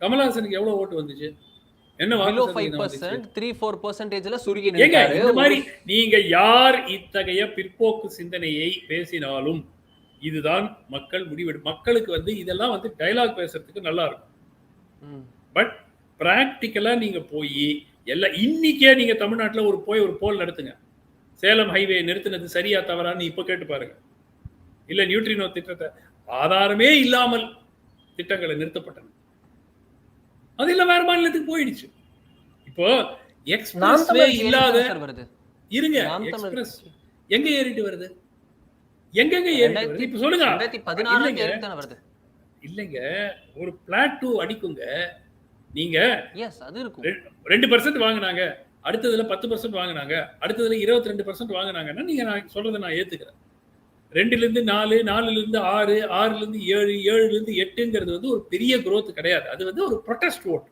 கமலஹாசனுக்கு எவ்வளவு ஓட்டு வந்துச்சு? என்ன வாக்கு பிலோ சதவீதம் வந்துச்சு? 5%, 3-4%ல சுருங்கி ஏங்க நின்னுட்டாரு. இந்த மாதிரி நீங்க யார் இத்தகைய பிற்போக்கு சிந்தனையை பேசினாலும் இதுதான் மக்கள் மக்களுக்கு வந்து இதெல்லாம் வந்து டயலாக் பேசுறதுக்கு நல்லா இருக்கும். பட் பிராக்டிக்கலா நீங்க போய் எல்லாம் இன்னைக்கே நீங்க தமிழ்நாட்டில் ஒரு போல் நடத்துங்க. சேலம் ஹைவே நிறுத்தினது சரியா தவறான்னு இப்ப கேட்டு பாருங்க. இல்ல நியூட்ரினோ திட்டத்தை ஆதாரமே இல்லாமல் திட்டங்களை நிறுத்தப்பட்டன. அது இல்ல வேற மாநிலத்துக்கு போயிடுச்சு. இப்போ எக்ஸ்பிரஸ்வே இல்லாத இருங்க எக்ஸ்பிரஸ் எங்க ஏறிட்டு வருது? எங்கெங்க ஏறிட்டு வருது? இப்ப சொல்லுங்க. 2016 வருது. இல்லைங்க ஒரு பிளாட் 2 அடிக்குங்க. நீங்க எஸ் அது இருக்கும். 2% வாங்குனாங்க. அடுத்ததுல 10% வாங்குனாங்க. அடுத்ததுல 22% வாங்குனாங்கன்னா நீங்க நான் சொல்றதை நான் ஏத்துக்கிறேன். 2ல இருந்து 4, 4ல இருந்து 6, 6ல இருந்து 7, 7ல இருந்து 8ங்கிறது வந்து ஒரு பெரிய growth கிடையாது. அது வந்து ஒரு ப்ரொடெஸ்ட் ஓட்.